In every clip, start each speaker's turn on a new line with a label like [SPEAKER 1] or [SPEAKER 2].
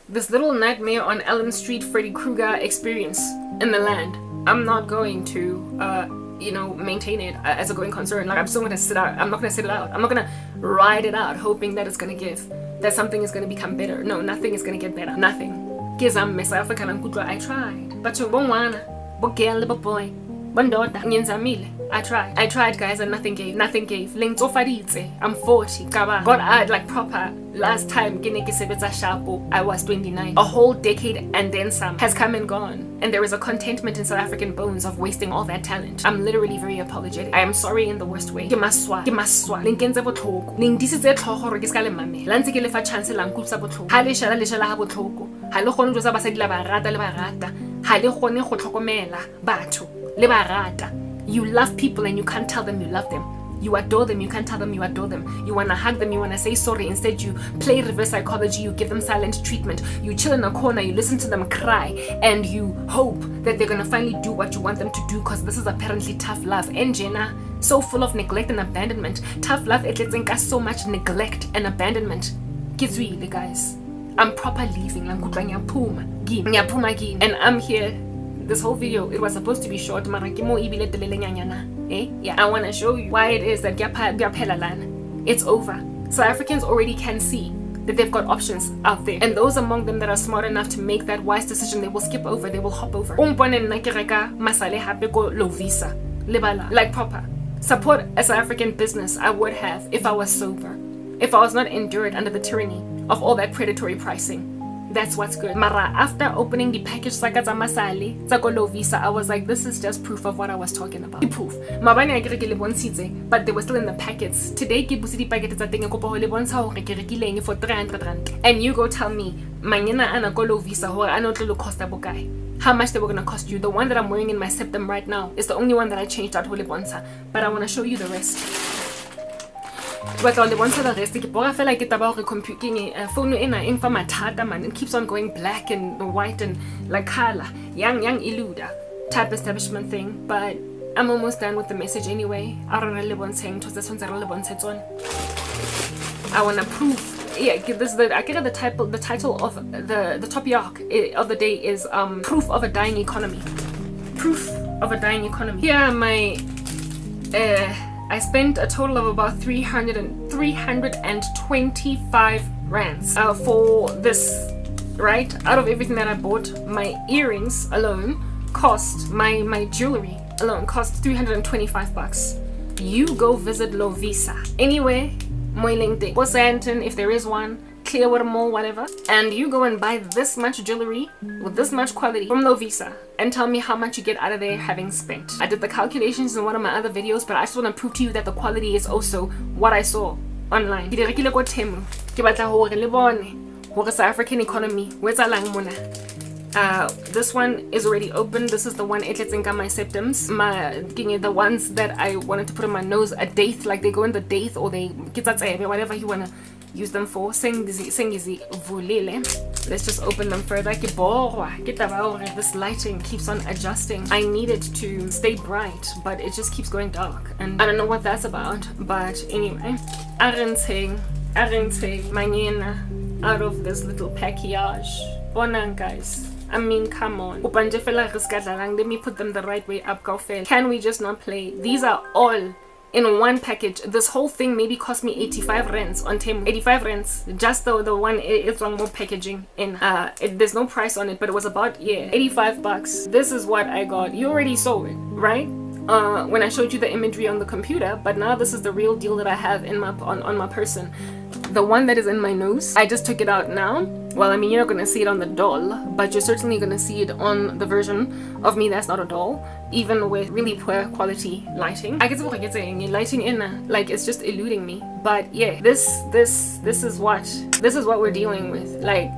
[SPEAKER 1] this little nightmare on Elm Street Freddy Krueger experience in the land. I'm not going to, maintain it as a going concern. Like, I'm still gonna sit out. I'm not gonna sit it out. I'm not gonna ride it out hoping that it's gonna give, that something is gonna become better. No, nothing is gonna get better. Nothing. Because I'm South African, I tried. But you won't wanna, but girl, little boy, one daughter, I tried, guys, and nothing gave. I'm 40. Got out like proper. Last time I was 29. A whole decade and then some has come and gone, and there is a contentment in South African bones of wasting all that talent. I'm literally very apologetic. I am sorry in the worst way. You love people and you can't tell them you love them. You adore them, you can't tell them you adore them. You wanna hug them, you wanna say sorry. Instead you play reverse psychology, you give them silent treatment. You chill in a corner, you listen to them cry, and you hope that they're gonna finally do what you want them to do, because this is apparently tough love. And Jenna, so full of neglect and abandonment. Tough love, it lets so much neglect and abandonment. Kizwile, guys. I'm proper leaving. And I'm here. This whole video, it was supposed to be short, yeah, I want to show you why it is that it's over. So Africans already can see that they've got options out there, and those among them that are smart enough to make that wise decision, they will skip over, they will hop over. Like proper support a South African business I would have if I was sober, if I was not endured under the tyranny of all that predatory pricing. That's what's good. Mara, after opening the package Sakata Masali, Zakolo Visa, I was like, this is just proof of what I was talking about. The proof. But they were still in the packets. Today, Kibusi packets are taking for 300 rand. And you go tell me, Manyana Ana Golo Visa, or I know to cost how much they were gonna cost you. The one that I'm wearing in my septum right now is the only one that I changed out Holibonsa. But I wanna show you the rest. But all the ones that are rest, I feel like it's about computing phone in for my tata, man. It keeps on going black and white and like color. Young Illuda type establishment thing. But I'm almost done with the message anyway. I wanna prove. Yeah, this is I get the title of the topic of the day is proof of a dying economy. Proof of a dying economy. Here my I spent a total of about 325 rands for this, right? Out of everything that I bought, my earrings alone cost, my jewelry alone cost 325 bucks. You go visit Lovisa anywhere, Moilingde, Bosanton, if there is one, Clearwater Mall, whatever, and you go and buy this much jewelry with this much quality from Lovisa and tell me how much you get out of there having spent. I did the calculations in one of my other videos, but I just want to prove to you that the quality is also what I saw online. South African economy. This one is already open. This is the one it's in my septums. The ones that I wanted to put on my nose, a date, like they go in the date, or they whatever you wanna use them for. Let's just open them further. This lighting keeps on adjusting. I need it to stay bright, but it just keeps going dark, and I don't know what that's about. But anyway, Arrogance, out of this little package. Bonan, guys. I mean, come on. Let me put them the right way up. Can we just not play? These are all in one package. This whole thing maybe cost me 85 rands on Temu. 85 rands. Just the one it's on more packaging in. There's no price on it, but it was about 85 bucks. This is what I got. You already saw it, right? When I showed you the imagery on the computer, but now this is the real deal that I have in my on my person. The one that is in my nose, I just took it out now. Well, I mean, you're not gonna see it on the doll, but you're certainly gonna see it on the version of me that's not a doll, even with really poor quality lighting. I get lighting in, like it's just eluding me. But yeah, this is what we're dealing with. Like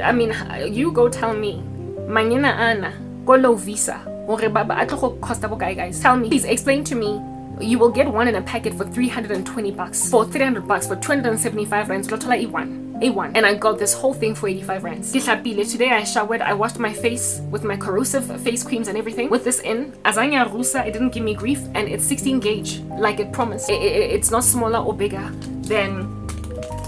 [SPEAKER 1] I mean, you go tell me, Manyana Ana, go low visa. Guys, tell me, please explain to me. You will get one in a packet for 320 bucks, for 300 bucks, for 275 rands. A1, and I got this whole thing for 85 rands. Today I showered, I washed my face with my corrosive face creams and everything with this in. Azanya Rusa, it didn't give me grief, and it's 16 gauge like it promised. It's not smaller or bigger than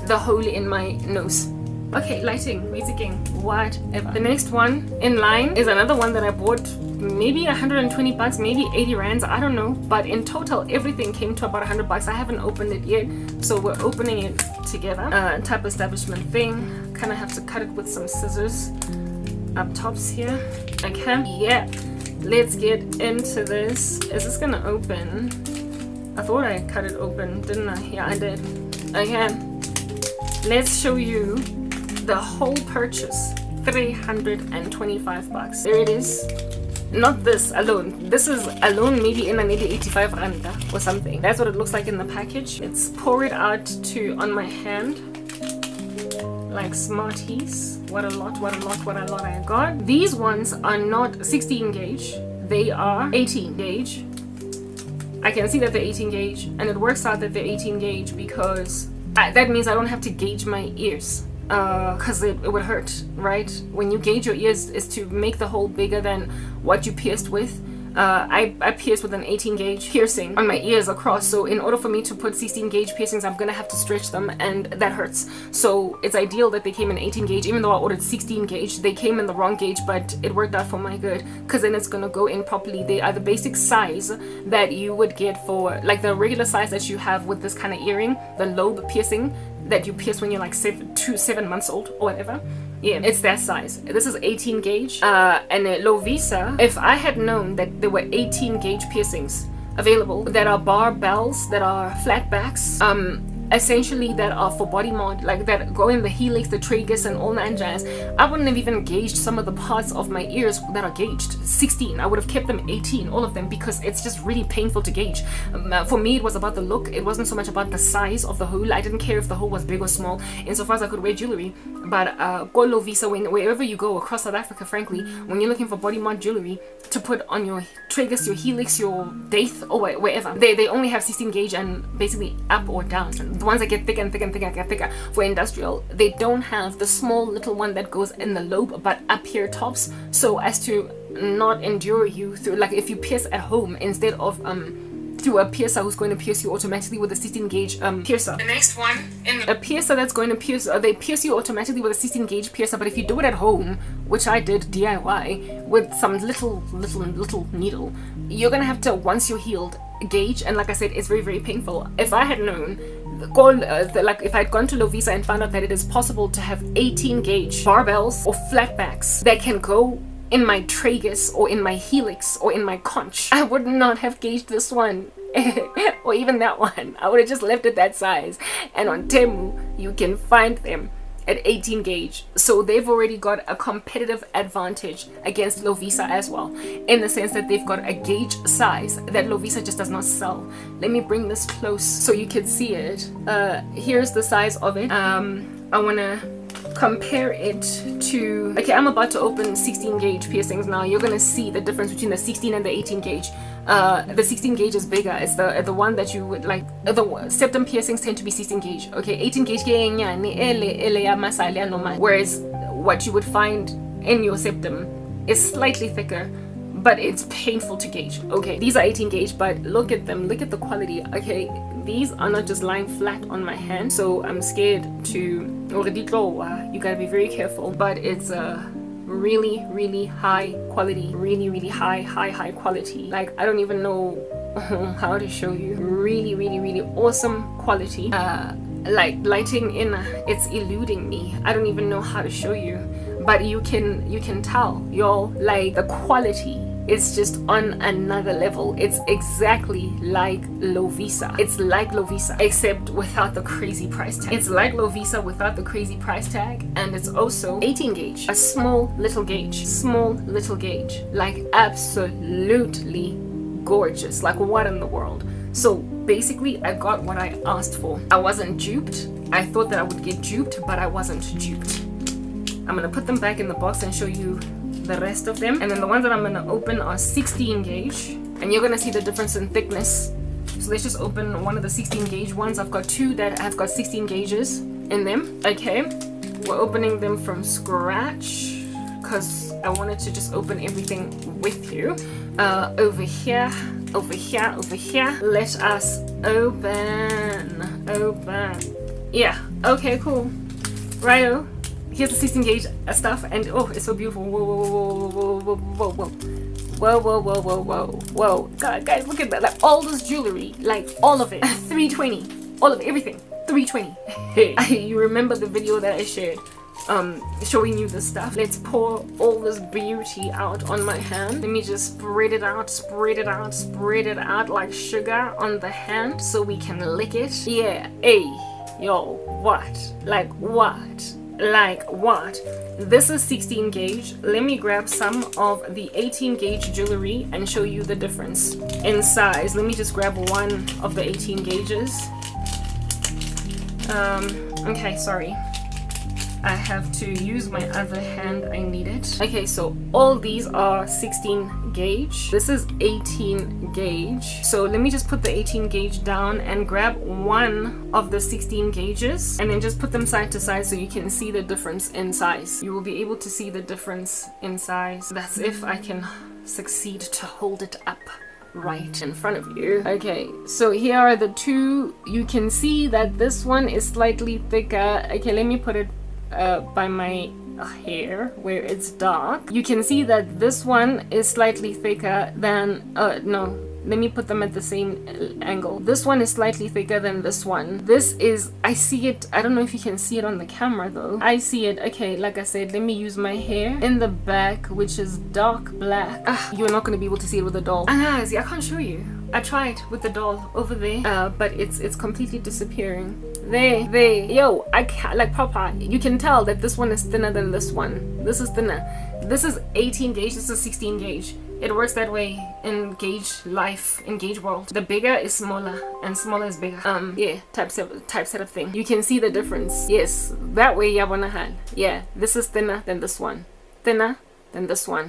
[SPEAKER 1] the hole in my nose. Okay, lighting, musicking, whatever. The next one in line is another one that I bought maybe 120 bucks, maybe 80 rands, I don't know. But in total, everything came to about 100 bucks. I haven't opened it yet, so we're opening it together. Type establishment thing. Kind of have to cut it with some scissors up tops here. Okay, yeah. Let's get into this. Is this gonna open? I thought I cut it open, didn't I? Yeah, I did. Okay. Let's show you the whole purchase. 325 bucks. There it is. Not this alone. This is alone maybe in maybe 85 rand or something. That's what it looks like in the package. Let's pour it out on my hand. Like Smarties. What a lot I got. These ones are not 16 gauge. They are 18 gauge. I can see that they're 18 gauge, and it works out that they're 18 gauge because that means I don't have to gauge my ears. Because it would hurt, right? When you gauge your ears is to make the hole bigger than what you pierced with. I pierced with an 18 gauge piercing on my ears across, so in order for me to put 16 gauge piercings, I'm gonna have to stretch them, and that hurts. So it's ideal that they came in 18 gauge. Even though I ordered 16 gauge, they came in the wrong gauge, but it worked out for my good, because then it's gonna go in properly. They are the basic size that you would get for like the regular size that you have with this kind of earring, the lobe piercing that you pierce when you're like 7 months old or whatever. Yeah, it's that size. This is 18 gauge. And at Lovisa, if I had known that there were 18 gauge piercings available that are barbells, that are flat backs, essentially that are for body mod, like that go in the helix, the tragus, and all that jazz, I wouldn't have even gauged some of the parts of my ears that are gauged 16. I would have kept them 18, all of them, because it's just really painful to gauge. For me, it was about the look. It wasn't so much about the size of the hole. I didn't care if the hole was big or small, insofar as I could wear jewelry. But go Lovisa, wherever you go across South Africa, frankly, when you're looking for body mod jewelry to put on your tragus, your helix, your daith, or wherever, they only have 16 gauge and basically up or down. The ones that get thicker and thicker and thicker and thicker for industrial, they don't have the small little one that goes in the lobe but up here tops, so as to not endure you through, like if you pierce at home instead of through a piercer who's going to pierce you automatically with a 16 gauge piercer. The next one, in a piercer that's going to pierce, they pierce you automatically with a 16 gauge piercer, but if you do it at home, which I did DIY with some little needle, you're gonna have to, once you're healed, gauge, and like I said, it's very, very painful. If I had known, if I'd gone to Lovisa and found out that it is possible to have 18 gauge barbells or flatbacks that can go in my tragus or in my helix or in my conch, I would not have gauged this one or even that one. I would have just left it that size. And on Temu, you can find them at 18 gauge, so they've already got a competitive advantage against Lovisa as well, in the sense that they've got a gauge size that Lovisa just does not sell. Let me bring this close so you can see it. Here's the size of it. I want to compare it to, okay, I'm about to open 16 gauge piercings now. You're gonna see the difference between the 16 and the 18 gauge. The 16 gauge is bigger. It's the one that you would like. The septum piercings tend to be 16 gauge. Okay, 18 gauge, whereas what you would find in your septum is slightly thicker, but it's painful to gauge. Okay, these are 18 gauge, but look at them, look at the quality. Okay, these are not just lying flat on my hand, so I'm scared to, you gotta be very careful, but it's a really, really high quality, really high quality. Like, I don't even know how to show you. Really, really awesome quality. Like lighting in, it's eluding me. I don't even know how to show you, but you can tell, y'all, like the quality is just on another level. It's exactly like Lovisa. It's like Lovisa, except without the crazy price tag. It's like Lovisa without the crazy price tag, and it's also 18 gauge, a small little gauge, like absolutely gorgeous. Like, what in the world? So basically, I got what I asked for. I wasn't duped. I thought that I would get duped, but I wasn't duped. I'm gonna put them back in the box and show you the rest of them, and then the ones that I'm gonna open are 16 gauge, and you're gonna see the difference in thickness. So let's just open one of the 16 gauge ones. I've got two that have got 16 gauges in them. Okay, we're opening them from scratch because I wanted to just open everything with you. Over here, let us open. Yeah, okay, cool. Righto, here's the 16 gauge stuff, and oh, it's so beautiful. Whoa, whoa, whoa, whoa, whoa, whoa, whoa, whoa, whoa, whoa, whoa, whoa, whoa. God, guys, look at that. Like all this jewelry, like all of it. 320, all of it, everything. 320. Hey, you remember the video that I shared showing you this stuff? Let's pour all this beauty out on my hand. Let me just spread it out, spread it out, spread it out like sugar on the hand so we can lick it. Yeah, hey, yo, what? Like what? Like what? This is 16 gauge. Let me grab some of the 18 gauge jewelry and show you the difference in size. Let me just grab one of the 18 gauges. Okay, sorry. I have to use my other hand. I need it. Okay, so all these are 16 gauge. This is 18 gauge. So let me just put the 18 gauge down and grab one of the 16 gauges and then just put them side to side so you can see the difference in size. You will be able to see the difference in size. That's if I can succeed to hold it up right in front of you. Okay, so here are the two. You can see that this one is slightly thicker. Okay, let me put it by my hair where it's dark. You can see that this one is slightly thicker than no, let me put them at the same angle. This one is slightly thicker than this one. This is, I see it, I don't know if you can see it on the camera though. I see it. Okay, like I said, let me use my hair in the back, which is dark black. You're not going to be able to see it with the doll. See, I can't show you. I tried with the doll over there, but it's completely disappearing. There, yo, I can't, like proper, you can tell that this one is thinner than this one. This is thinner. This is 18 gauge, this is 16 gauge. It works that way in gauge life, in gauge world. The bigger is smaller and smaller is bigger. Yeah, type set of thing. You can see the difference. Yes, that way yabonahal. Yeah, this is thinner than this one. Thinner than this one.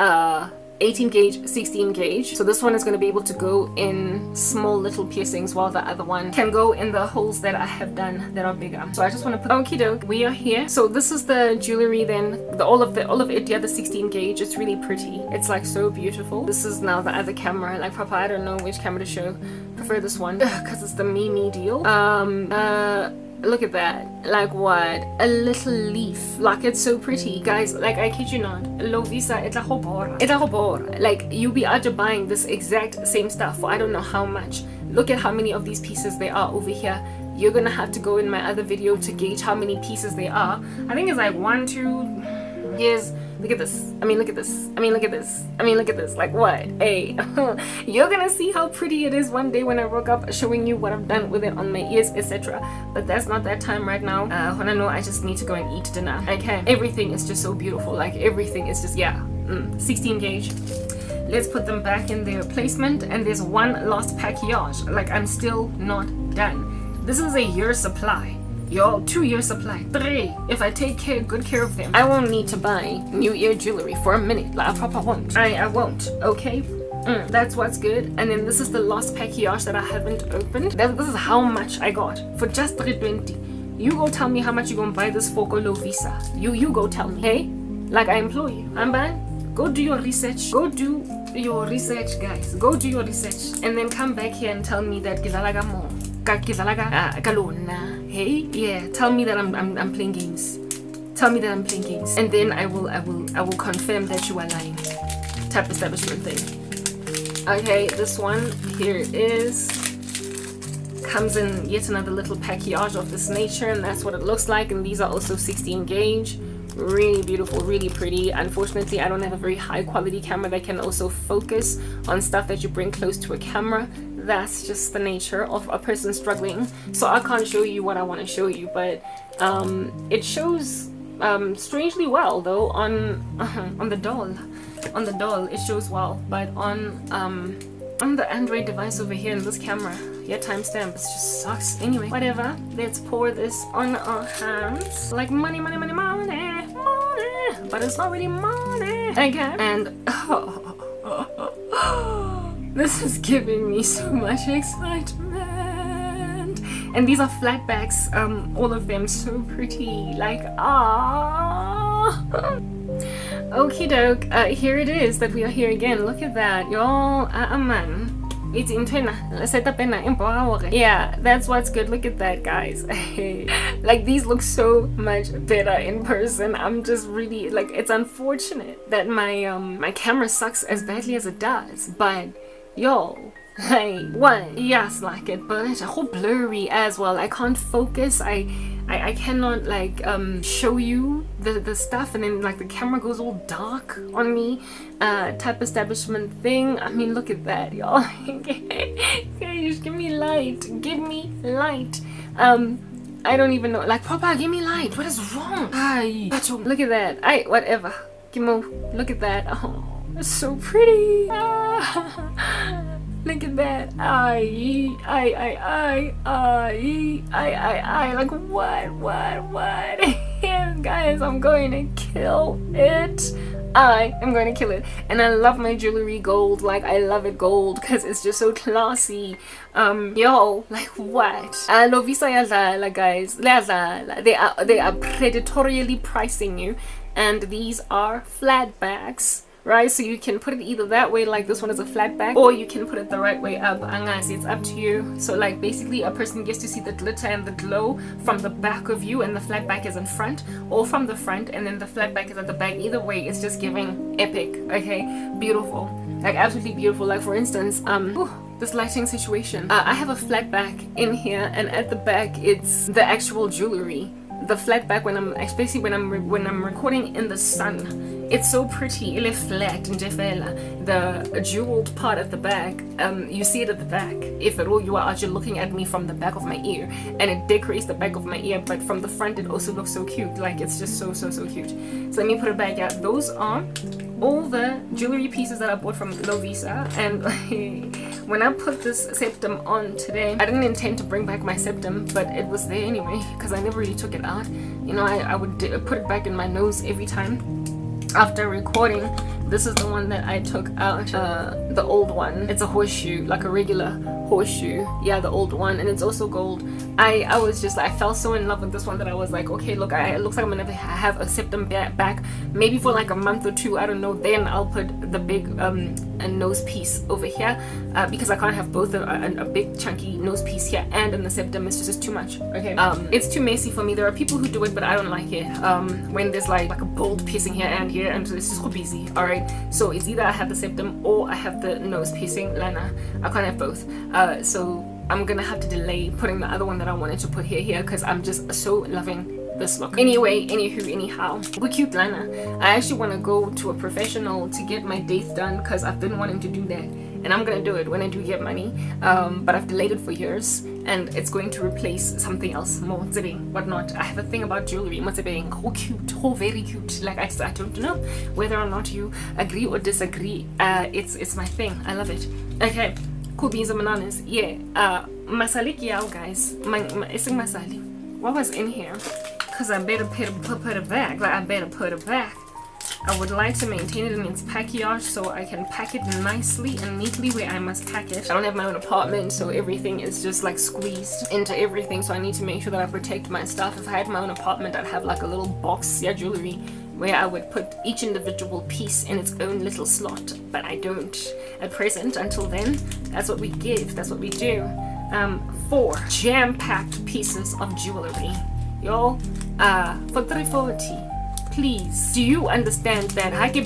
[SPEAKER 1] 18 gauge, 16 gauge. So this one is going to be able to go in small little piercings while the other one can go in the holes that I have done that are bigger. So I just want to put, okie doke, we are here. So this is the jewelry then, all of it, yeah, the 16 gauge. It's really pretty. It's like so beautiful. This is now the other camera, like proper, I don't know which camera to show. Prefer this one because it's the Mimi deal. Look at that. Like what? A little leaf. Like it's so pretty. Guys, like I kid you not. Lovisa etla hobor. Like you be out buying this exact same stuff for I don't know how much. Look at how many of these pieces there are over here. You're gonna have to go in my other video to gauge how many pieces there are. I think it's like 1, 2, yes. Look at this. I mean, look at this. I mean, look at this. I mean, look at this. Like what? Hey, you're gonna see how pretty it is one day when I woke up showing you what I've done with it on my ears, etc. But that's not that time right now. When I know I just need to go and eat dinner. Okay, everything is just so beautiful. Like everything is just, yeah, 16 gauge. Let's put them back in their placement. And there's one last package. Like I'm still not done. This is a year supply. Yo, 2-year supply. 3. If I take good care of them, I won't need to buy new ear jewelry for a minute. Like I proper won't. I won't. Okay. That's what's good. And then this is the last package that I haven't opened. This is how much I got for just 320. You go tell me how much you gonna buy this for Visa. You go tell me. Hey, like I implore you. Amban, go do your research. Go do your research, guys. Go do your research, and then come back here and tell me that Gizalaga more. Hey, yeah, tell me that I'm playing games. Tell me that I'm playing games, and then I will confirm that you are lying. Type establishment thing. Okay, this one here it is. Comes in yet another little package of this nature, and that's what it looks like. And these are also 16 gauge. Really beautiful, really pretty. Unfortunately, I don't have a very high quality camera that can also focus on stuff that you bring close to a camera. That's just the nature of a person struggling. So I can't show you what I want to show you, but it shows strangely well though on the doll. On the doll it shows well, but on the Android device over here in this camera, yeah, timestamp, it just sucks. Anyway, whatever. Let's pour this on our hands like money, money, money, money, money. But it's not really money. Okay, and this is giving me so much excitement. And these are flatbacks, all of them so pretty. Like okie doke. Here it is that we are here again. Look at that, y'all. Man. It's in Twina. Yeah, that's what's good. Look at that, guys. Like, these look so much better in person. I'm just really, like, it's unfortunate that my camera sucks as badly as it does, but yo, hey, what? Yes, like it, but it's a whole blurry as well. I can't focus. I cannot like show you the stuff, and then like the camera goes all dark on me, type establishment thing. I mean, look at that, y'all. Guys, give me light, I don't even know, like, Papa, give me light, what is wrong? Ay, look at that. Whatever, Kimo, look at that. Oh, it's so pretty. Look at that. Like, what? Guys, I'm going to kill it. I am going to kill it. And I love my jewelry gold. Like, I love it gold because it's just so classy. Yo, like, what? Lovisa yadlala, guys. They are predatorially pricing you. And these are flat bags, right? So you can put it either that way, like this one is a flat back, or you can put it the right way up. Angazi, it's up to you. So like basically a person gets to see the glitter and the glow from the back of you, and the flat back is in front, or from the front and then the flat back is at the back. Either way, it's just giving epic. Okay, beautiful, like absolutely beautiful. Like for instance, this lighting situation, I have a flat back in here, and at the back it's the actual jewelry. The flat back, when I'm especially when I'm recording in the sun, it's so pretty. It is flat and the jeweled part at the back, you see it at the back. If at all you are actually looking at me from the back of my ear, and it decorates the back of my ear, but from the front it also looks so cute. Like, it's just so cute. So let me put it back out. Those are all the jewelry pieces that I bought from Lovisa, and when I put this septum on today, I didn't intend to bring back my septum, but it was there anyway because I never really took it out. You know, I would put it back in my nose every time after recording. This is the one that I took out, the old one. It's a horseshoe, like a regular horseshoe. Yeah, the old one, and it's also gold. I was just, I fell so in love with this one that I was like, okay, look, it looks like I'm gonna have a septum back maybe for like a month or two, I don't know. Then I'll put the big a nose piece over here, because I can't have both a big chunky nose piece here and in the septum. It's just too much. Okay, it's too messy for me. There are people who do it, but I don't like it. When there's like a bold piercing here and here, and it's just so busy. All right, so it's either I have the septum or I have the nose piercing. Lana, I can't have both. So I'm gonna have to delay putting the other one that I wanted to put here because I'm just so loving this look. Anyway, anyhow, we're cute, Lana. I actually want to go to a professional to get my dates done because I've been wanting to do that, and I'm gonna do it when I do get money. But I've delayed it for years, and it's going to replace something else more whatnot. I have a thing about jewelry. Oh, cute, oh, very cute. Like, I don't know whether or not you agree or disagree. It's my thing. I love it. Okay, cool beans and bananas. Yeah, masali kiao, guys. Ising masali. What was in here? Because I better put it back. Like, I better put it back. I would like to maintain it in its package so I can pack it nicely and neatly where I must pack it. I don't have my own apartment, so everything is just like squeezed into everything, so I need to make sure that I protect my stuff. If I had my own apartment, I'd have like a little box, yeah, jewelry, where I would put each individual piece in its own little slot, but I don't at present. Until then, that's what we give, that's what we do. 4 jam-packed pieces of jewelry, yo, for 340. Please, do you understand that I can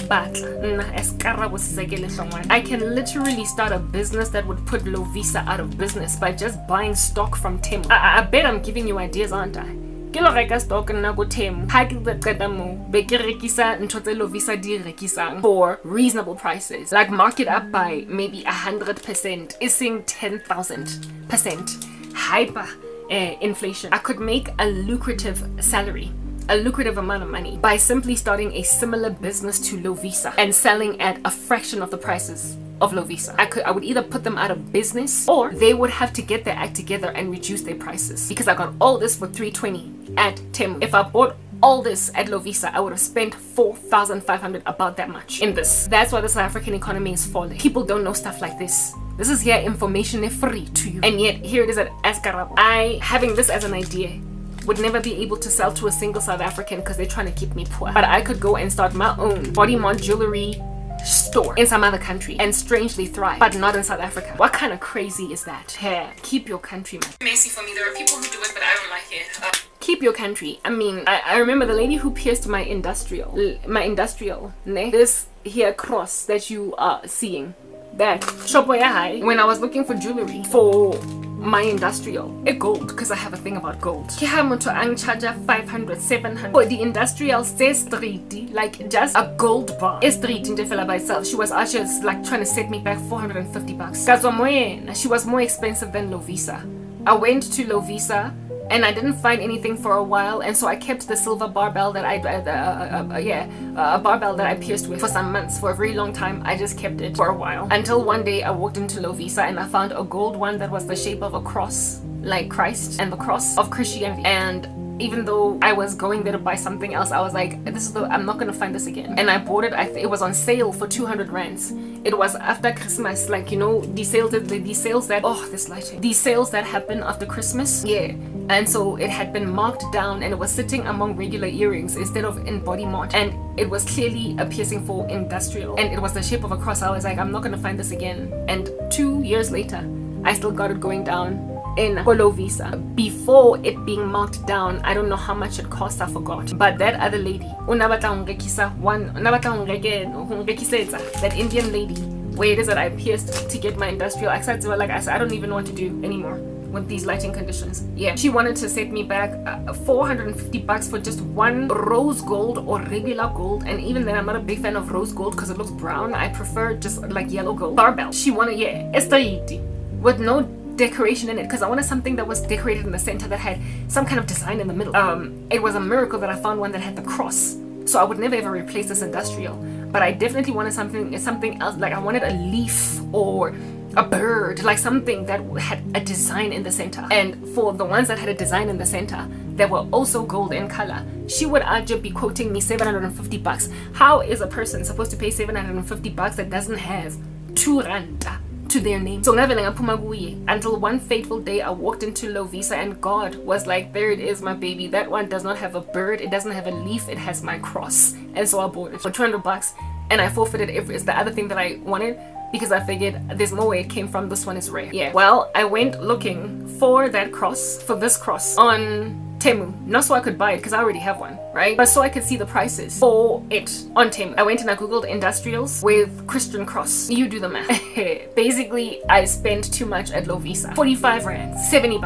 [SPEAKER 1] literally start a business that would put Lovisa out of business by just buying stock from Temu? I bet I'm giving you ideas, aren't I? Ke lo reka stock nna go Temu, ha ke qeta mo be ke rekisa ntho tse Lovisa di rekisang for reasonable prices, like mark it up by maybe 100%, ising 10,000% hyper inflation. I could make a lucrative salary, a lucrative amount of money, by simply starting a similar business to Lovisa and selling at a fraction of the prices of Lovisa. I would either put them out of business, or they would have to get their act together and reduce their prices, because I got all this for 320 at Temu. If I bought all this at Lovisa, I would have spent 4,500, about that much in this. That's why the South African economy is falling. People don't know stuff like this. This is here information free to you, and yet here it is at Karabo. I, having this as an idea, would never be able to sell to a single South African because they're trying to keep me poor. But I could go and start my own body mod jewelry store in some other country and strangely thrive, but not in South Africa. What kind of crazy is that? Hey, keep your country, man. Messy for me. There are people who do it, but I don't like it. keep your country. I mean, I remember the lady who pierced my industrial, this here cross that you are seeing. That shop where I, when I was looking for jewelry for my industrial, gold, because I have a thing about gold. Charger 500, 700. For the industrial street, like just a gold bar. A street in Jeffela by itself. She was actually like trying to set me back $450. She was more expensive than Lovisa. I went to Lovisa and I didn't find anything for a while, and so I kept the silver barbell that a barbell that I pierced with for some months, for a very long time. I just kept it for a while until one day I walked into Lovisa and I found a gold one that was the shape of a cross, like Christ and the cross of Christianity. And even though I was going there to buy something else, I was like, I'm not gonna find this again. And I bought it. It was on sale for 200 rands. It was after Christmas, like, you know, these sales that happen after Christmas. Yeah. And so it had been marked down and it was sitting among regular earrings instead of in body mart. And it was clearly a piercing for industrial. And it was the shape of a cross. I was like, I'm not gonna find this again. And 2 years later, I still got it going down in Lovisa before it being marked down. I don't know how much it cost, I forgot. But that other lady, that Indian lady, where it is that I pierced to get my industrial, I said to her, like, I don't even know what to do anymore with these lighting conditions. Yeah, she wanted to set me back $450 for just one rose gold or regular gold. And even then, I'm not a big fan of rose gold because it looks brown. I prefer just like yellow gold barbell. She wanted, estrelliti with no decoration in it, because I wanted something that was decorated in the center that had some kind of design in the middle. It was a miracle that I found one that had the cross, so I would never ever replace this industrial. But I definitely wanted something else. Like I wanted a leaf or a bird, like something that had a design in the center. And for the ones that had a design in the center that were also gold in color, she would just be quoting me $750. How is a person supposed to pay $750 that doesn't have 2 rand to their name? So until one fateful day I walked into Lovisa and God was like, there it is, my baby. That one does not have a bird, it doesn't have a leaf, it has my cross. And so I bought it for $200 and I forfeited it's the other thing that I wanted, because I figured there's no way it came from. This one is rare. Yeah. Well, I went looking for this cross on Temu, not so I could buy it because I already have one, right? But so I could see the prices for it on Temu. I went and I googled industrials with Christian cross. You do the math. Basically, I spent too much at Lovisa. 45 rand, $70,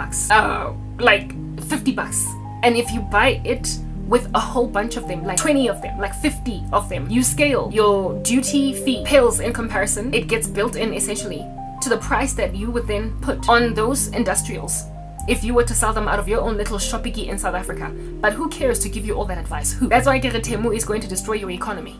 [SPEAKER 1] like $50. And if you buy it with a whole bunch of them, like 20 of them, like 50 of them, you scale your duty fee pills in comparison. It gets built in essentially to the price that you would then put on those industrials if you were to sell them out of your own little shoppiki in South Africa. But who cares to give you all that advice? Who? That's why Temu is going to destroy your economy.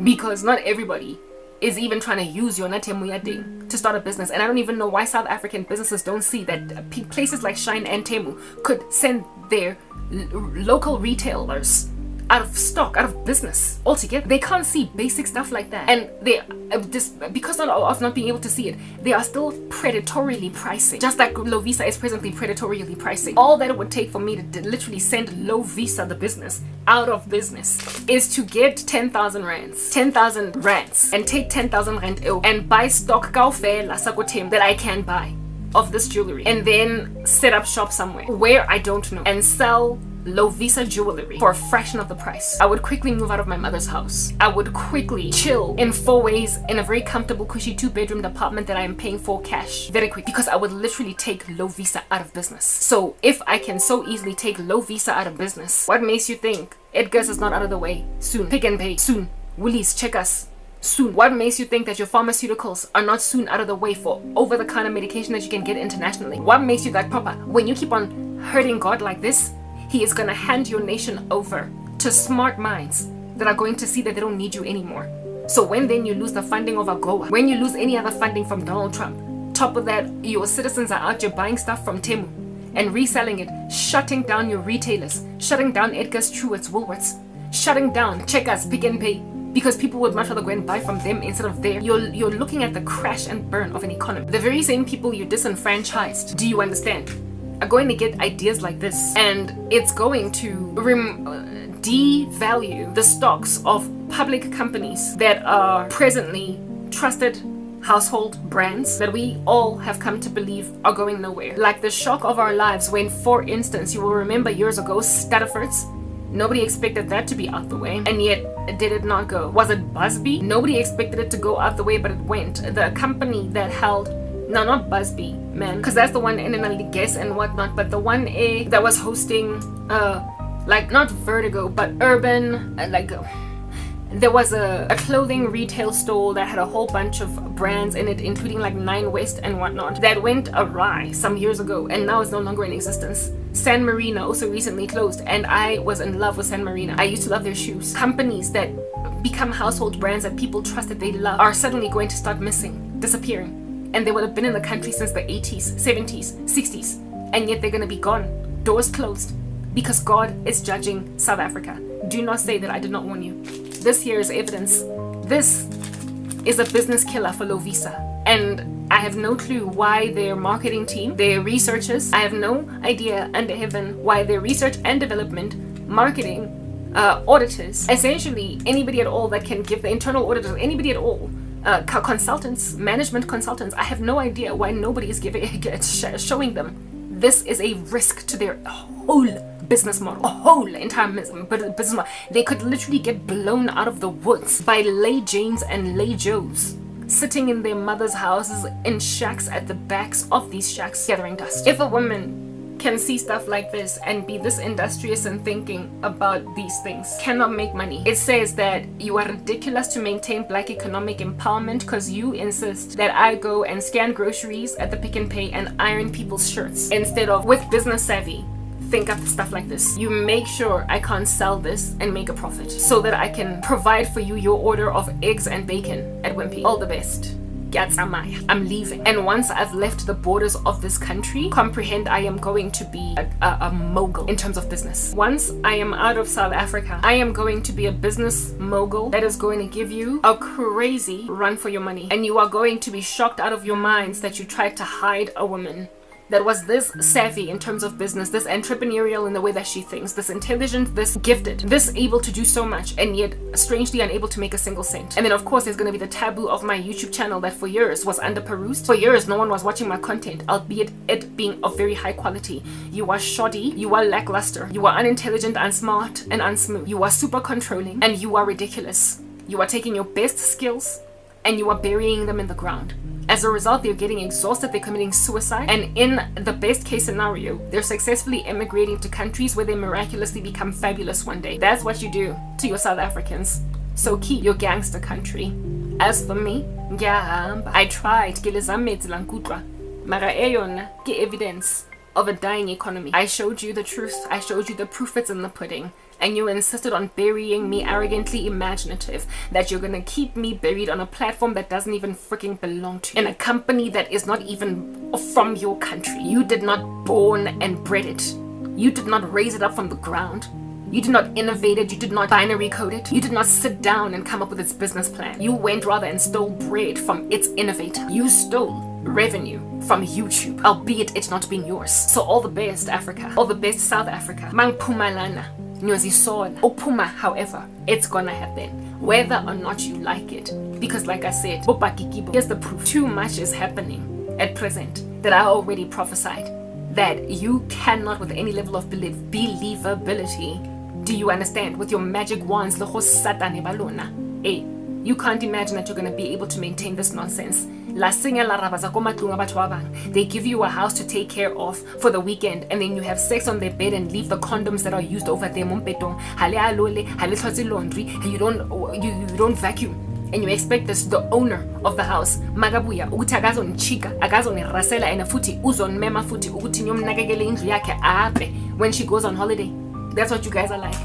[SPEAKER 1] Because not everybody is even trying to use your Temu thing to start a business. And I don't even know why South African businesses don't see that places like Shine and Temu could send their local retailers out of stock, out of business altogether. They can't see basic stuff like that, and they because of not being able to see it, they are still predatorily pricing, just like Lovisa is presently predatorily pricing. All that it would take for me to literally send Lovisa, the business, out of business is to get 10,000 rands and take 10,000 rand and buy stock that I can buy of this jewelry, and then set up shop somewhere where I don't know and sell Lovisa jewelry for a fraction of the price. I would quickly move out of my mother's house. I would quickly chill in 4 ways in a very comfortable, cushy 2-bedroom apartment that I am paying for cash very quick, because I would literally take Lovisa out of business. So if I can so easily take Lovisa out of business, what makes you think Edgar's is not out of the way soon? Pick and Pay soon. Woolies, check us soon. What makes you think that your pharmaceuticals are not soon out of the way for over-the-counter medication that you can get internationally? What makes you that proper? When you keep on hurting God like this, He is going to hand your nation over to smart minds that are going to see that they don't need you anymore. So when then you lose the funding of AGOA, when you lose any other funding from Donald Trump, top of that, your citizens are out here buying stuff from Temu and reselling it, shutting down your retailers, shutting down Edgar's, Truett's, Woolworths, shutting down Checkers, Pick and Pay, because people would much rather go and buy from them instead of there. You're looking at the crash and burn of an economy. The very same people you disenfranchised, do you understand, are going to get ideas like this, and it's going to devalue the stocks of public companies that are presently trusted, household brands that we all have come to believe are going nowhere. Like the shock of our lives when, for instance, you will remember years ago, Stutterfords. Nobody expected that to be out the way, and yet did it not go? Was it Busby? Nobody expected it to go out the way, but it went. The company that held, no, not Busby, man, because that's the one in a guess and whatnot, but the one that was hosting, like not Vertigo, but Urban, there was a clothing retail store that had a whole bunch of brands in it, including like 9 West and whatnot, that went awry some years ago and now is no longer in existence. San Marino also recently closed, and I was in love with San Marino. I used to love their shoes. Companies that become household brands that people trust, that they love, are suddenly going to start missing, disappearing. And they would have been in the country since the 80s, 70s, 60s, and yet they're going to be gone. Doors closed. Because God is judging South Africa. Do not say that I did not warn you. This here is evidence. This is a business killer for Lovisa. And I have no clue why their marketing team, their researchers, I have no idea under heaven why their research and development, marketing, auditors, essentially anybody at all that can give the internal auditors, anybody at all, consultants, management consultants, I have no idea why nobody is showing them. This is a risk to their whole business model, a whole entire business model. They could literally get blown out of the woods by Lay Janes and Lay Joes sitting in their mother's houses in shacks at the backs of these shacks gathering dust. If a woman can see stuff like this and be this industrious and thinking about these things, cannot make money. It says that you are ridiculous to maintain black economic empowerment because you insist that I go and scan groceries at the Pick and Pay and iron people's shirts instead of, with business savvy, think up stuff like this. You make sure I can't sell this and make a profit so that I can provide for you your order of eggs and bacon at Wimpy. All the best. I'm leaving. And once I've left the borders of this country, comprehend I am going to be a mogul in terms of business. Once I am out of South Africa, I am going to be a business mogul that is going to give you a crazy run for your money. And you are going to be shocked out of your minds that you tried to hide a woman that was this savvy in terms of business, this entrepreneurial in the way that she thinks, this intelligent, this gifted, this able to do so much, and yet strangely unable to make a single cent. And then of course there's going to be the taboo of my YouTube channel that for years was under-perused. For years no one was watching my content, albeit it being of very high quality. You are shoddy, you are lackluster, you are unintelligent, unsmart, and unsmooth. You are super controlling, and you are ridiculous. You are taking your best skills and you are burying them in the ground. As a result, they're getting exhausted, they're committing suicide, and in the best case scenario, they're successfully emigrating to countries where they miraculously become fabulous one day. That's what you do to your South Africans. So keep your gangster country. As for me, I tried, mara eyona ke evidence of a dying economy. I showed you the truth, I showed you the proof, it's in the pudding. And you insisted on burying me, arrogantly imaginative that you're gonna keep me buried on a platform that doesn't even freaking belong to you, in a company that is not even from your country. You did not born and bred it. You did not raise it up from the ground. You did not innovate it. You did not binary code it. You did not sit down and come up with its business plan. You went rather and stole bread from its innovator. You stole revenue from YouTube, albeit it not being yours. So all the best, Africa. All the best, South Africa. Mangpumalana. Opuma, however, it's gonna happen, whether or not you like it. Because like I said, here's the proof. Too much is happening at present that I already prophesied that you cannot, with any level of believability, do you understand, with your magic wands, you can't imagine that you're going to be able to maintain this nonsense. They give you a house to take care of for the weekend, and then you have sex on their bed and leave the condoms that are used over there. You don't vacuum. And you expect this, the owner of the house, magabuya ukuthi akazonichika, akazonirasela, and futhi uzonmema futhi ukuthi niyomnakekele indlu yakhe aphe when she goes on holiday. That's what you guys are like.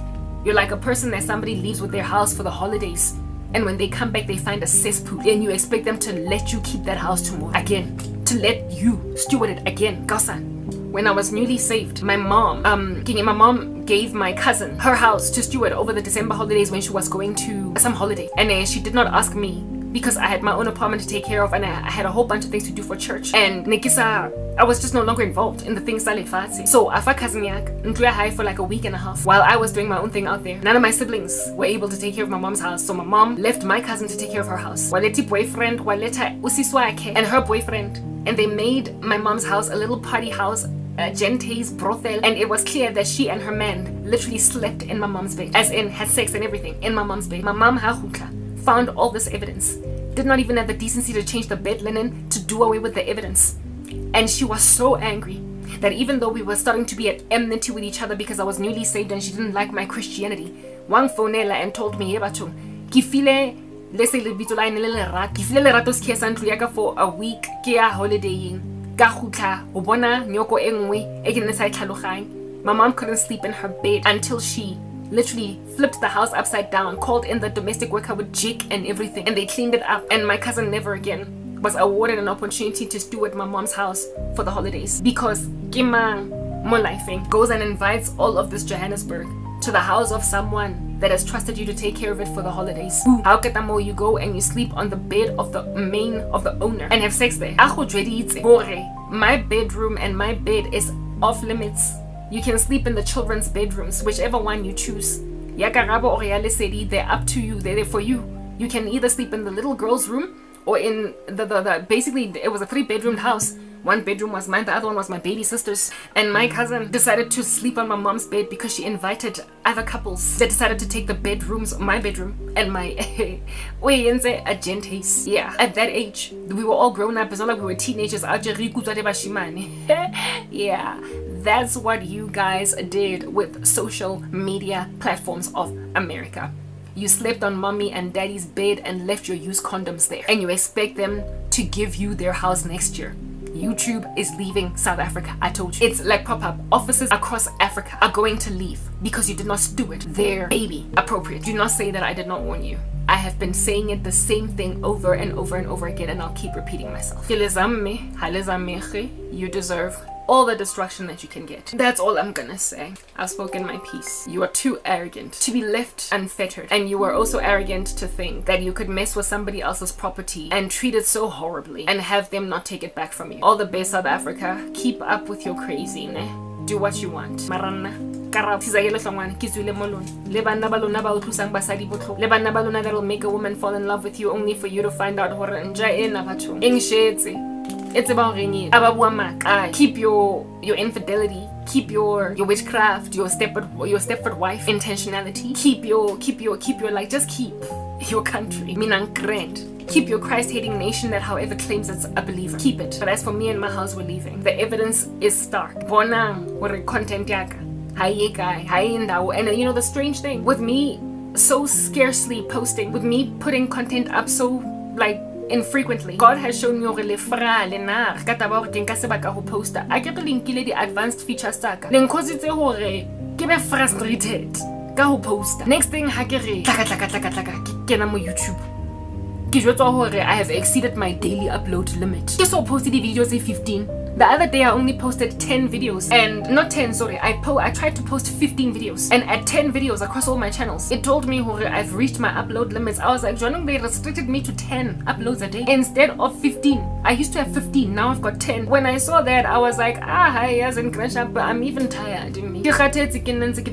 [SPEAKER 1] You're like a person that somebody leaves with their house for the holidays, and when they come back they find a cesspool, and you expect them to let you keep that house tomorrow again, to let you steward it again. Gasan. When I was newly saved, my mom gave my cousin her house to steward over the December holidays when she was going to some holiday, and she did not ask me because I had my own apartment to take care of and I had a whole bunch of things to do for church. And I was just no longer involved in the things that lefatshe. So afa cousin yak ntlo ya hae for like a week and a half while I was doing my own thing out there. None of my siblings were able to take care of my mom's house, so my mom left my cousin to take care of her house. Waleti boyfriend, waleta usiswake and her boyfriend, and they made my mom's house a little party house, a gente's brothel, and it was clear that she and her man literally slept in my mom's bed, as in had sex and everything in my mom's bed. My mom found all this evidence, did not even have the decency to change the bed linen to do away with the evidence. And she was so angry that even though we were starting to be at enmity with each other because I was newly saved and she didn't like my Christianity, Wang phonela and told me, ki file lerato se kesa ntlo yaka for a week ke ya holidaying ka khutla o bona nyoko engwe e ke nne sa itlhaloganye. My mom couldn't sleep in her bed until she literally flipped the house upside down, called in the domestic worker with jig and everything, and they cleaned it up. And my cousin never again was awarded an opportunity to steward my mom's house for the holidays, because Kimang Molifing goes and invites all of this Johannesburg to the house of someone that has trusted you to take care of it for the holidays. How katamo you go and you sleep on the bed of the owner and have sex there? My bedroom and my bed is off limits. You can sleep in the children's bedrooms, whichever one you choose. Ya Karabo or they're up to you. They're there for you. You can either sleep in the little girl's room or in the basically it was a 3-bedroomed house. One bedroom was mine, the other one was my baby sister's. And my cousin decided to sleep on my mom's bed because she invited other couples that decided to take the bedrooms, my bedroom and my a gentes. Yeah, at that age we were all grown up. It's not like we were teenagers. Yeah, that's what you guys did with social media platforms of America. You slept on mommy and daddy's bed and left your used condoms there, and you expect them to give you their house next year. YouTube is leaving South Africa. I told you. It's like pop-up. Offices across Africa are going to leave because you did not steward their baby appropriate. Do not say that I did not warn you. I have been saying it the same thing over and over and over again, and I'll keep repeating myself. You deserve all the destruction that you can get. That's all I'm gonna say. I've spoken my piece. You are too arrogant to be left unfettered, and you are also arrogant to think that you could mess with somebody else's property and treat it so horribly and have them not take it back from you. All the best, South Africa. Keep up with your crazy, ne? Do what you want. Marana. Karabo. Hlongwane. Kizwile molon. Le bana ba lona ba utlwisang basadi botlhoko. Le bana ba lona that'll make a woman fall in love with you only for you to find out hore nja ena batho. Eng shetse. It's about keep your infidelity, keep your witchcraft, your Stepford wife intentionality, keep your like, just keep your country. Keep your Christ-hating nation that however claims it's a believer. Keep it. But as for me and my house, we're leaving. The evidence is stark. Bonang or content yaka. And you know the strange thing with me so scarcely posting, with me putting content up so like infrequently, God has shown me le fra le na ka taba hore ke nka sebaka ho posta a ke re linkile di advanced features tsaka le nkhositse hore ke be frustrated ka ho posta. Next thing ha ke re tlaka ke kena mo YouTube ke jwetswa hore I have exceeded my daily upload limit. Ke so posted di videos 15. The other day I only posted 10 videos, and not 10, sorry, I tried to post 15 videos, and at 10 videos across all my channels, it told me I've reached my upload limits. I was like, they restricted me to 10 uploads a day instead of 15. I used to have 15, now I've got 10. When I saw that, I was like, I'm even tired. I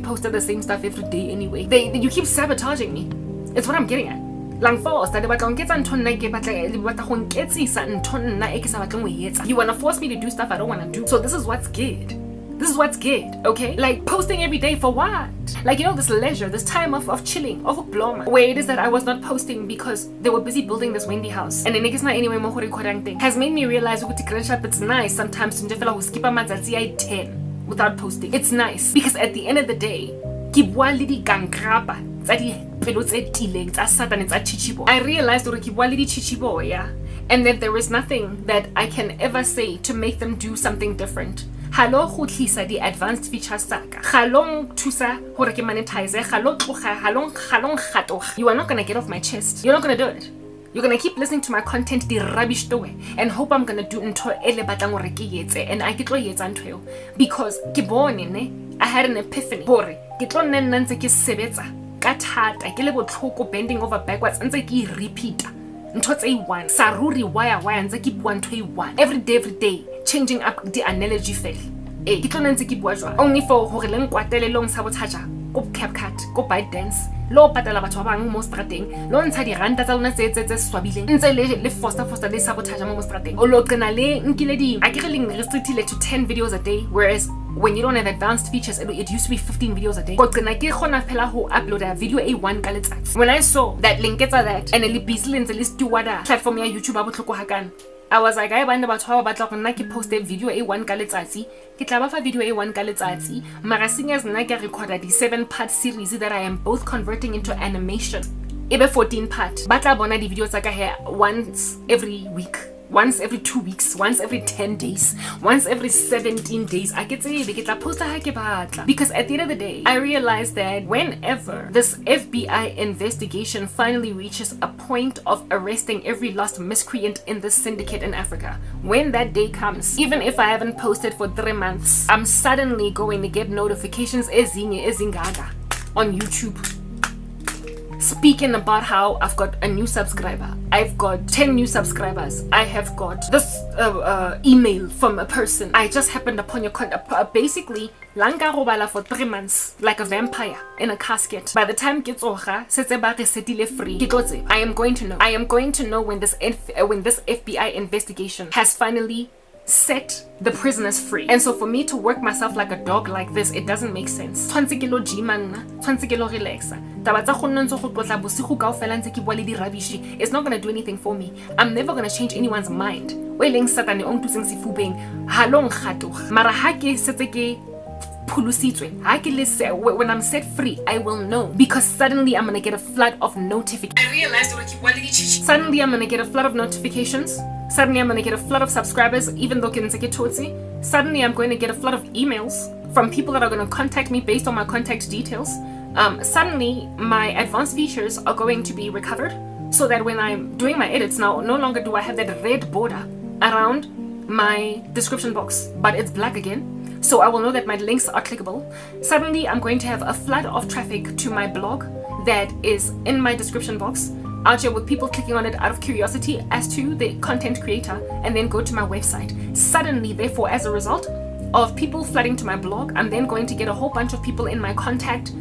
[SPEAKER 1] posted the same stuff every day anyway. You keep sabotaging me. It's what I'm getting at. You wanna force me to do stuff I don't wanna do. So this is what's good. This is what's good, okay? Like posting every day for what? Like, you know, this leisure, this time of chilling, of bloma. Where it is that I was not posting because they were busy building this Wendy house. And the niggas not anyway more thing has made me realize it's nice sometimes to skip a month 10 without posting. It's nice because at the end of the day, I realized and that there is nothing that I can ever say to make them do something different. The advanced features saka. You are not gonna get off my chest. You're not gonna do it. You're gonna keep listening to my content the rubbish story and hope I'm gonna do until and I get because I had an epiphany. Bending over backwards and repeat ntho tse one saruri why ntse ke bua ntho e one every day changing up the analogy fela ke tlo ntse ke bua jwa only for hore le nkwatele lo nsabotshaja go CapCut go ByteDance lo patala batho ba bang mo strateng lo ntsha di ranta tsa lona tse swabileng ntse le foster le sabotage mo strateng o lo qena le nkile di akere restricted to 10 videos a day, whereas when you don't have advanced features it used to be 15 videos a day. Go qena ke khona phela ho upload a video a one ka letsatsi. When I saw that link etsa that and le busy ntse le steward platform ya YouTube a botlhoko hakana, I was like, I banda batho ba batla go nna ke post a video a one ka letsatsi ke tla ba fa video a one ka letsatsi mara singers nna ke recorda di 7-part series that I am both converting into animation ebe 14-part ba tla bona di video tsa ka here once every week, once every 2 weeks, once every 10 days, once every 17 days. I get to ke tla posta ha ke batla, because at the end of the day I realized that whenever this FBI investigation finally reaches a point of arresting every last miscreant in this syndicate in Africa, when that day comes, even if I haven't posted for 3 months, I'm suddenly going to get notifications ezingaga on YouTube speaking about how I've got a new subscriber, I've got 10 new subscribers, I have got this email from a person, I just happened upon your contact. Basically langa robala for 3 months like a vampire in a casket. By the time gets oga setse ba re setile free, I am going to know when this FBI investigation has finally set the prisoners free. And so for me to work myself like a dog like this, it doesn't make sense. Tshwantse ke lo gym nna, tshwantse ke lo relaxa. Taba tsa go nna ntse go tlotla bosigo ka ofela ntse ke bua le di rubbish, it's not going to do anything for me. I'm never going to change anyone's mind. O eleng satane o ntutseng sefubeng ha lo nkgatoga mara ha ke setse ke pulusitswe ha ke le when I'm set free I will know, because suddenly I'm going to get a flood of notifications. I realized what ke bua le di suddenly I'm going to get a flood of notifications. Suddenly I'm going to get a flood of subscribers, even though suddenly I'm going to get a flood of emails from people that are going to contact me based on my contact details. Suddenly my advanced features are going to be recovered, so that when I'm doing my edits now, no longer do I have that red border around my description box, but it's black again. So I will know that my links are clickable. Suddenly I'm going to have a flood of traffic to my blog that is in my description box, out here with people clicking on it out of curiosity as to the content creator and then go to my website. Suddenly, therefore, as a result of people flooding to my blog, I'm then going to get a whole bunch of people in my contact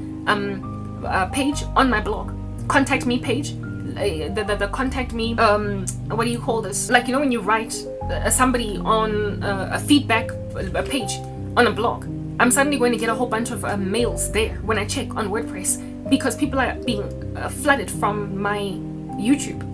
[SPEAKER 1] page on my blog, contact me page, the contact me what do you call this, like, you know, when you write somebody on a feedback page on a blog, I'm suddenly going to get a whole bunch of mails there when I check on WordPress, because people are being flooded from my YouTube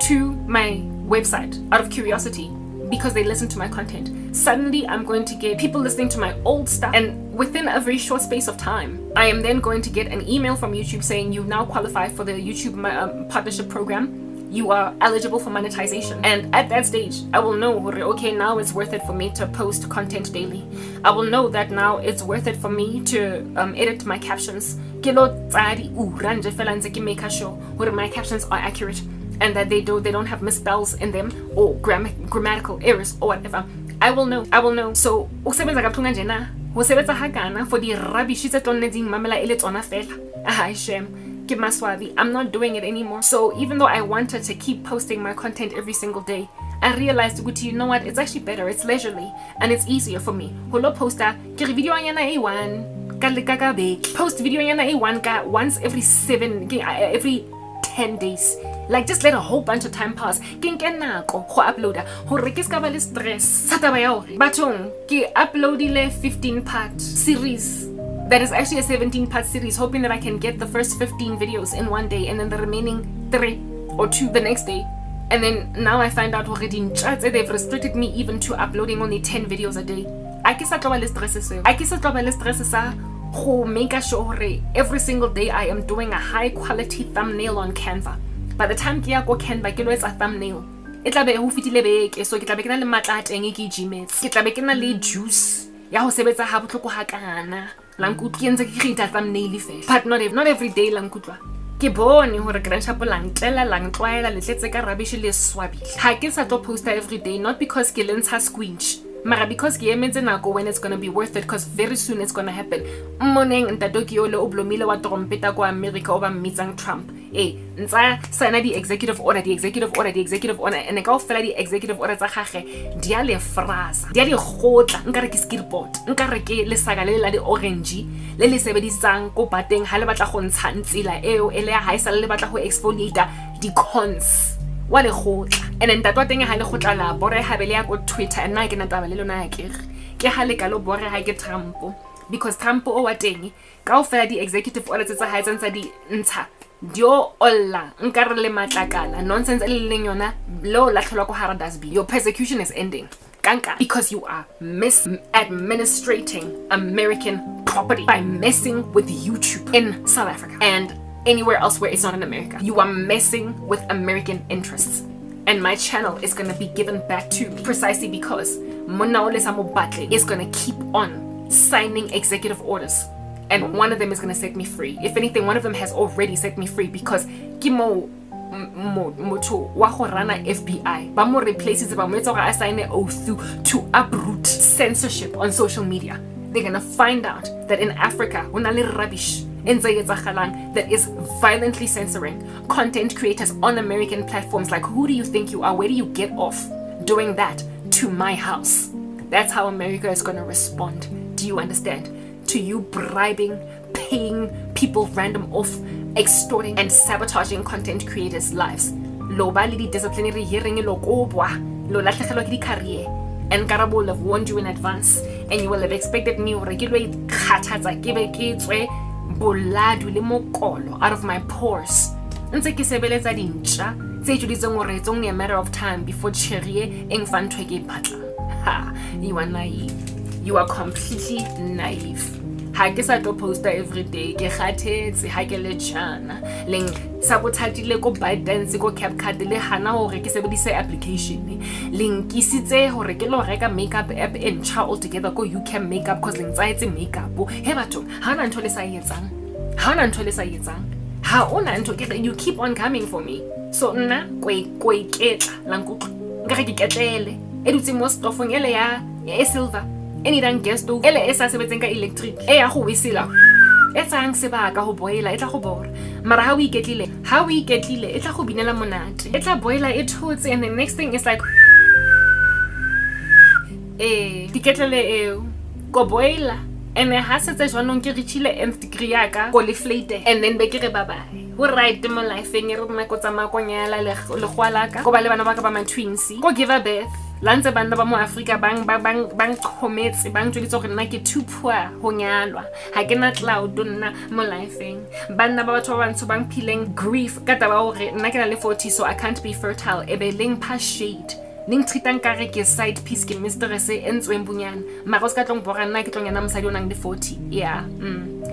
[SPEAKER 1] to my website out of curiosity because they listen to my content. Suddenly I'm going to get people listening to my old stuff, and within a very short space of time I am then going to get an email from YouTube saying you now qualify for the YouTube partnership program. You are eligible for monetization. And at that stage I will know, okay, now it's worth it for me to post content daily. I will know that now it's worth it for me to edit my captions. Make sure my captions are accurate and that they don't have misspells in them or grammatical errors or whatever. I will know. So usebenza kabuhlungu njena usebenza hakana for the rubbish tse tonetseng mamela ele tsona fela. Shame. I'm not doing it anymore. So even though I wanted to keep posting my content every single day, I realized, you know what, it's actually better, it's leisurely and it's easier for me. Holo posta ke video nyana a1 ka post video nyana a1 once every 10 days. Like, just let a whole bunch of time pass. Ke nako go uploada hore ke ska ba le stress sa taba ya hore bathong ke uploadile 15-part series that is actually a 17-part series, hoping that I can get the first 15 videos in one day and then the remaining 3 or 2 the next day. And then now I find out already they've restricted me even to uploading only 10 videos a day. I ke sa tloba le stress sa go make sure every single day I am doing a high quality thumbnail on Canva. By the time ke ya go Canva ke lo etsa thumbnail, e tla be ho fitile beke, so ke tla be ke na le matla a teng ke gymets, ke tla be ke na le juice ya ho sebetsa ha botlhoko hakana. But not every day lankutlwa ke bone hore grandchapel langtlela langtlwaela le tletse ka rubbish le swabile. Ha ke sa tlo posta every day, not because ke lentsha squinch, mara because ke emetse nako when it's going to be worth it, because very soon it's going to happen. Morning ntatokio le oblomile wa trompeta kwa America oba mmitsang Trump ntsa signa the executive order, and ka ofela the executive order tsa gage dia le frasa, dia le gotla nkare ke skillboard, nkare ke lesaka le la di orange le le sebedisang ko bateng ha le batla go ntsha ntsela eo ele ya haisa le batla go exfoliate di cons wa le gotla. And then tatwa teng ha le gotla la bore ha bele ya go Twitter, and na ke na taba le lona ke ha le ka lo bore ha ke Trump, because Trump o wa teng ka ofela di executive orders tsa hae tsa di ntsha dio olla nkare le matlakala nonsense le leng yona lo la tlhola ko hara dustbin. Your persecution is ending kanka, because you are misadministrating American property by messing with YouTube in South Africa and anywhere else where it's not in America. You are messing with American interests, and my channel is going to be given back to me precisely because Mona Olesa Mobatle is going to keep on signing executive orders, and one of them is going to set me free. If anything, one of them has already set me free, because Kimo Moto wa go rana FBI ba mo replaces ba mo etsa gore a sign an oath to uproot censorship on social media. They're going to find out that in Africa hona le rubbish that is violently censoring content creators on American platforms. Like, who do you think you are? Where do you get off doing that to my house? That's how America is going to respond. Do you understand? To you bribing, paying people random off, extorting and sabotaging content creators' lives. Lo ba le di disciplinary hearing lo kobwa, lo latlhegelwa ke di career. And Karabo will have warned you in advance, and you will have expected me hore ke lo ikgathatsa ke be ke tswe boladu le mokolo out of my pores. Ntse ke sebeletsa dintja tse juditseng hore it's only a matter of time before cherie eng fa ntwe ke batla. Ha, you are naive. You are completely naive. Ha ke sa tlo poster every day ke khathetse ha ke le jana leng sabothatile ko ByteDance ko CapCut le hana hore ke sebedise application leng ke sitse hore ke lo reka makeup app entšha altogether ko UCam makeup cause leng tsaetse makeup he batho ha na ntho le sa etsang ha ona ntho ke you keep on coming for me, so nna ko iketla lankutlo ngare ke ketlele edutse mo stofong ele ya silver anytime guest do ele esa sebetseng ka electric e ya go wisela e tsang sebaka go boila e tla go bora mara ha o iketlile e tla go binela monate e tla boila e thotse, and the next thing is like diketlele e go boila and ha setse jwanong ke reachile nth degree ya ka go le flate, and then be ke re bye bye ho right mo life eng re rona go tsamaya go nyala le gwala ka go ba le bana ba ka ba ma twins go give a birth. Lantse bana ba mo Africa bang khometse bang tsweditse gore nna ke too poor ho nyalwa ha ke na cloud nna mo lifeng. Bana ba batho ba bantsho bang phileng grief ka taba hore nna ke na le 40 so I can't be fertile e be leng pa shade ning treatang kare ke side piece ke mistress e ntsweng bunyana mara o ska tlong bora nna ke tlong yana mosadi o nang le 40 yeah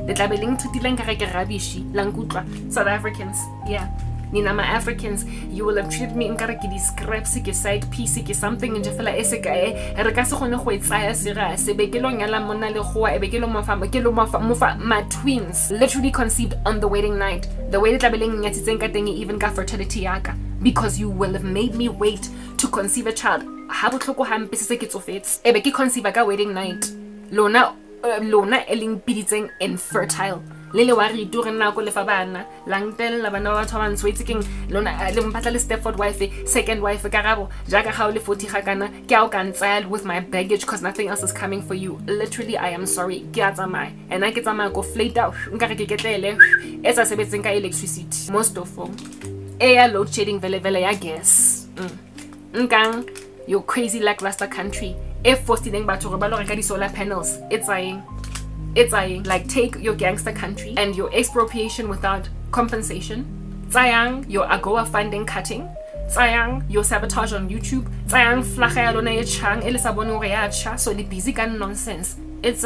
[SPEAKER 1] le tla be leng treatileng kare ke rubbish lankutla South Africans yeah. Nina ma Africans, you will have treated me in kare ke di scraps ke side piece ke something nje fela ese ka re ka se gone go etsaya serious be ke lo nyala monna le goa e be ke lo mofa my twins literally conceived on the wedding night, the way tla beleng nyatsitseng ka teng even ka fertility yaka, because you will have made me wait to conceive a child ha botlhoko hampe se ke tsofetse e be ke conceive ka wedding night lona eling biditseng infertile lele wa re itore nna go lefa bana langtella bana ba batho ba ntswetse keng lona le mpatla le Stepford wife second wife Karabo jaka ga o le 40 ga kana ke a o ka ntsaya with my baggage because nothing else is coming for you. Literally I am sorry ke a tsamaya and I ke tsamaya go flate out nkare ke ketlele e sa sebetseng ka electricity most of them ya load shedding vele ya gas nkang your crazy lackluster country if forcing batho re ba lo reka di solar panels it's like take your gangster country and your expropriation without compensation. Tsayang your AGOA funding cutting. Tsayang your sabotage on YouTube. Tsayang flaga ya lona ye chang ele sa bone gore ya cha so le busy ka nonsense. It's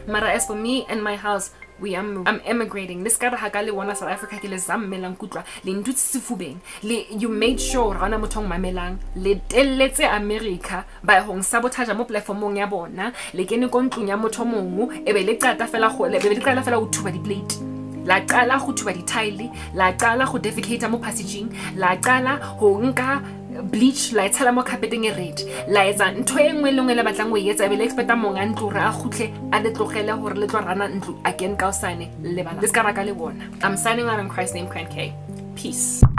[SPEAKER 1] mara as for me and my house I'm emigrating. This guy hakale wana South Africa ke le zammelang kutla le ndutse sefubeng le you made sure rana mothong mamelang le telletse America ba hong sabotage mo platformong ya bona le kene ko ntlong ya motho mongwe e be le qata fela go le be le qala fela go thuba di plate la qala go thuba di tile la qala go defecate mo passaging la qala ho nka bleach la etsala mo carpeting e red la etsa ntho engwe le ngwe le batlang go etsa be le expecta monga ntlo ra gutle a le tlogele hore le tlo rana ntlo again ka o sane le bana le ska raka le bona. I'm signing out in Christ's name, Crank K. Peace.